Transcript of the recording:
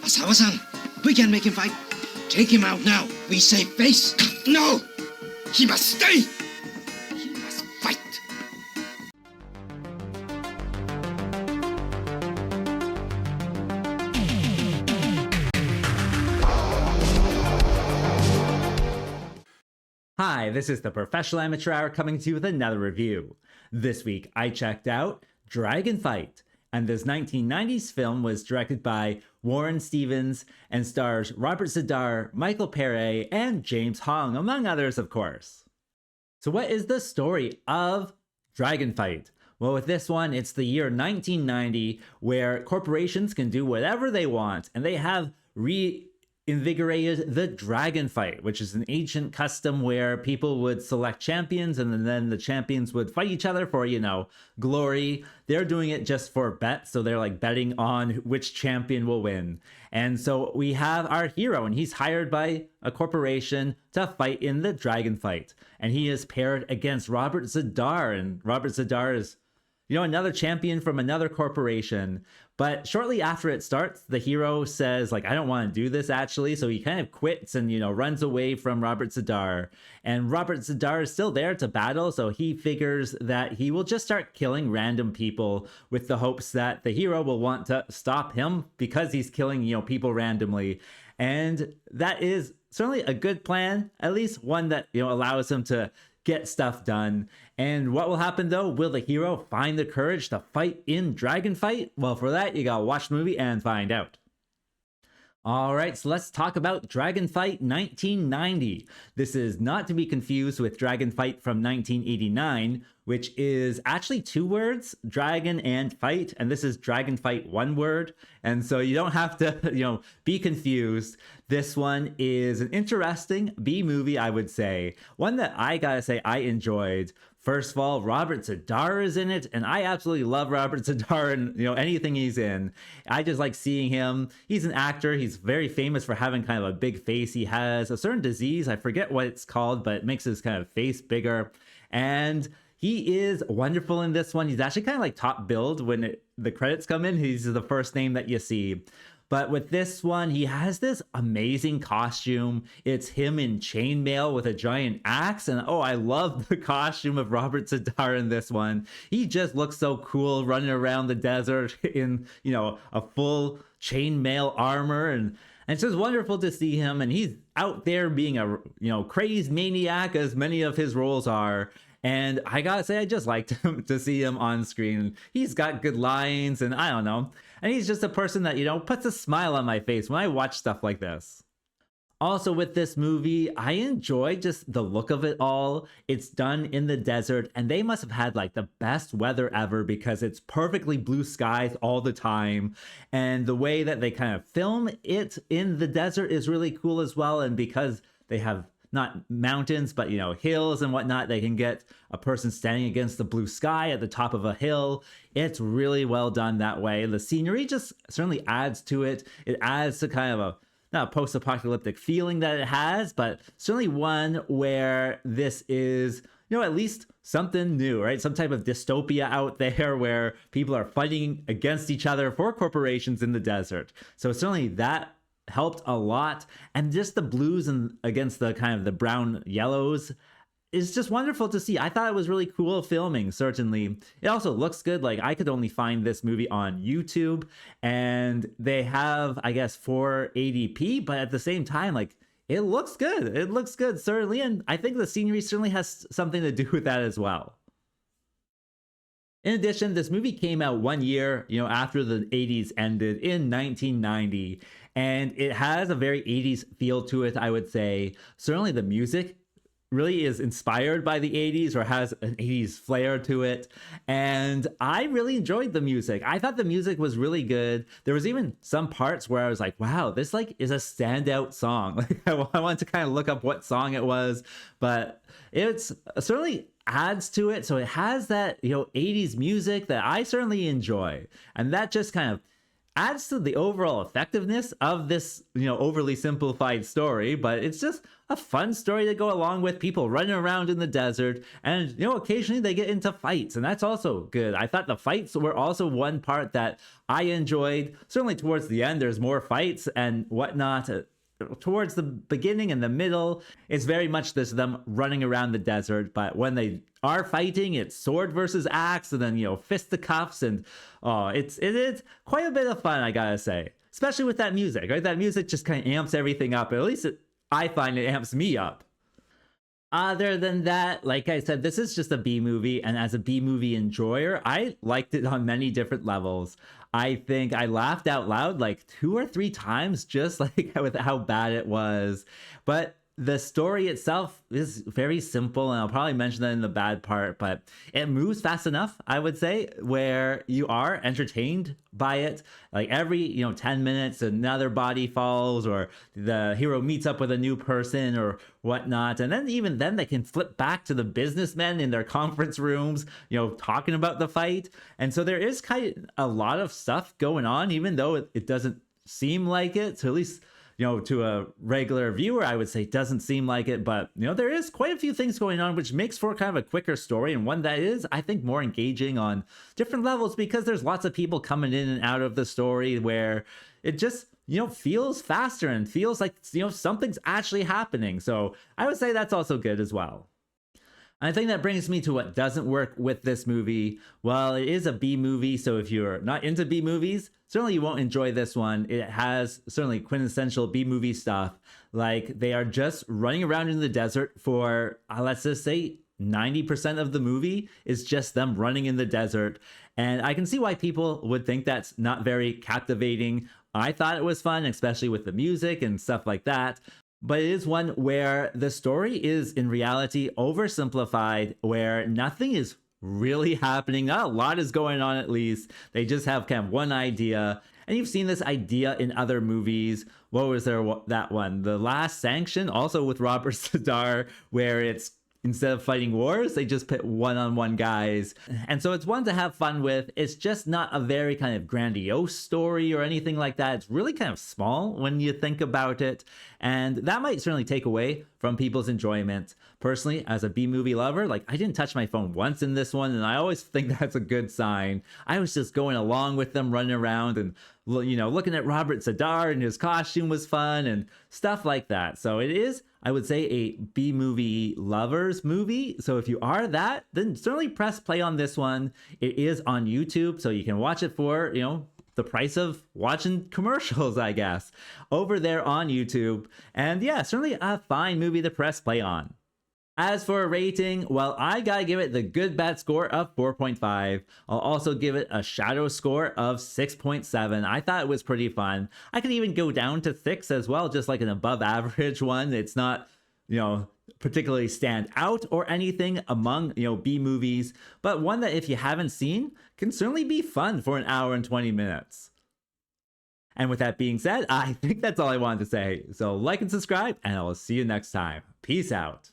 Asawa-san, we can make him fight. Take him out now. We save face. No! He must stay! He must fight. Hi, this is the Professional Amateur Hour coming to you with another review. This week I checked out DRAGONFIGHT, and this 1990s film was directed by Warren Stevens and stars Robert Z'Dar, Michael Pere, and James Hong, among others, of course. So what is the story of DRAGONFIGHT? Well, with this one, it's the year 1990, where corporations can do whatever they want, and they have reinvigorated the dragon fight, which is an ancient custom where people would select champions and then the champions would fight each other for, glory. They're doing it just for bets, so they're like betting on which champion will win. And so we have our hero, and he's hired by a corporation to fight in the dragon fight. And he is paired against Robert Z'Dar, and Robert Z'Dar is another champion from another corporation. But shortly after it starts, the hero says, I don't want to do this, actually. So he kind of quits and, runs away from Robert Z'Dar. And Robert Z'Dar is still there to battle. So he figures that he will just start killing random people with the hopes that the hero will want to stop him because he's killing, people randomly. And that is certainly a good plan, at least one that, allows him to get stuff done. And what will happen though? Will the hero find the courage to fight in DRAGONFIGHT? Well, for that, you gotta watch the movie and find out. Alright, so let's talk about DRAGONFIGHT 1990. This is not to be confused with DRAGONFIGHT from 1989, which is actually two words, dragon and fight, and this is DRAGONFIGHT one word, and so you don't have to, be confused. This one is an interesting B movie, I would say. One that I gotta say I enjoyed. First of all, Robert Z'Dar is in it, and I absolutely love Robert Z'Dar and anything he's in. I just like seeing him. He's an actor. He's very famous for having kind of a big face. He has a certain disease. I forget what it's called, but it makes his kind of face bigger. And he is wonderful in this one. He's actually kind of like top billed when the credits come in. He's the first name that you see. But with this one, he has this amazing costume. It's him in chainmail with a giant axe. And oh, I love the costume of Robert Z'Dar in this one. He just looks so cool running around the desert in, a full chainmail armor. And it's just wonderful to see him. And he's out there being a, crazed maniac, as many of his roles are. And I gotta say, I just liked him to see him on screen. He's got good lines, and I don't know. And he's just a person that, puts a smile on my face when I watch stuff like this. Also with this movie, I enjoy just the look of it all. It's done in the desert, and they must have had the best weather ever because it's perfectly blue skies all the time. And the way that they kind of film it in the desert is really cool as well. And because they have not mountains, but hills and whatnot, they can get a person standing against the blue sky at the top of a hill. It's really well done that way. The scenery just certainly adds to it. It adds to kind of not a post-apocalyptic feeling that it has, but certainly one where this is, at least something new, right? Some type of dystopia out there where people are fighting against each other for corporations in the desert. So certainly that helped a lot. And just the blues and against the kind of the brown yellows is just wonderful to see. I thought it was really cool filming, certainly. It also looks good. I could only find this movie on YouTube, and they have, I guess, 480p, but at the same time, it looks good. It looks good, certainly. And I think the scenery certainly has something to do with that as well. In addition, this movie came out 1 year, after the 80s ended in 1990, and it has a very 80s feel to it, I would say. Certainly the music really is inspired by the 80s or has an 80s flair to it, and I really enjoyed the music. I thought the music was really good. There was even some parts where I was like, wow, this is a standout song. I wanted to kind of look up what song it was, but it's certainly adds to it. So it has that 80s music that I certainly enjoy, and that just kind of adds to the overall effectiveness of this, overly simplified story, but it's just a fun story to go along with people running around in the desert. And, occasionally they get into fights, and that's also good. I thought the fights were also one part that I enjoyed. Certainly towards the end, there's more fights and whatnot. Towards the beginning and the middle, it's very much this them running around the desert, but when they are fighting, it's sword versus axe, and then fisticuffs, and it is quite a bit of fun, I gotta say, especially with that music. Right, that music just kind of amps everything up. At least I find it amps me up. Other than that, like I said, this is just a B movie, and as a B movie enjoyer, I liked it on many different levels. I think I laughed out loud like 2 or 3 times just like with how bad it was. But the story itself is very simple, and I'll probably mention that in the bad part, but it moves fast enough, I would say, where you are entertained by it. Like every 10 minutes another body falls, or the hero meets up with a new person or whatnot, and then even then they can flip back to the businessmen in their conference rooms, talking about the fight. And so there is kind of a lot of stuff going on, even though it doesn't seem like it. So at least to a regular viewer, I would say it doesn't seem like it, but there is quite a few things going on, which makes for kind of a quicker story, and one that is, I think, more engaging on different levels, because there's lots of people coming in and out of the story where it just feels faster and feels like something's actually happening. So I would say that's also good as well. I think that brings me to what doesn't work with this movie. Well, it is a B movie, so if you're not into B movies, certainly you won't enjoy this one. It has certainly quintessential B movie stuff. Like, they are just running around in the desert for, let's just say, 90% of the movie is just them running in the desert. And I can see why people would think that's not very captivating. I thought it was fun, especially with the music and stuff like that. But it is one where the story is in reality oversimplified, where nothing is really happening. Not a lot is going on, at least. They just have kind of one idea. And you've seen this idea in other movies. What was there? That one, The Last Sanction, also with Robert Sadar, where it's instead of fighting wars, they just put one-on-one guys. And so it's one to have fun with. It's just not a very kind of grandiose story or anything like that. It's really kind of small when you think about it. And that might certainly take away from people's enjoyment. Personally, as a B-movie lover, like, I didn't touch my phone once in this one, and I always think that's a good sign. I was just going along with them, running around and, looking at Robert Sadar, and his costume was fun and stuff like that. So it is, I would say, a B-movie lovers movie. So if you are that, then certainly press play on this one. It is on YouTube, so you can watch it for, the price of watching commercials, I guess, over there on YouTube. And yeah, certainly a fine movie to press play on. As for a rating, well, I gotta give it the good bad score of 4.5. I'll also give it a shadow score of 6.7. I thought it was pretty fun. I could even go down to 6 as well, just like an above average one. It's not, particularly stand out or anything among, B movies, but one that if you haven't seen can certainly be fun for an hour and 20 minutes. And with that being said, I think that's all I wanted to say. So like and subscribe, and I will see you next time. Peace out.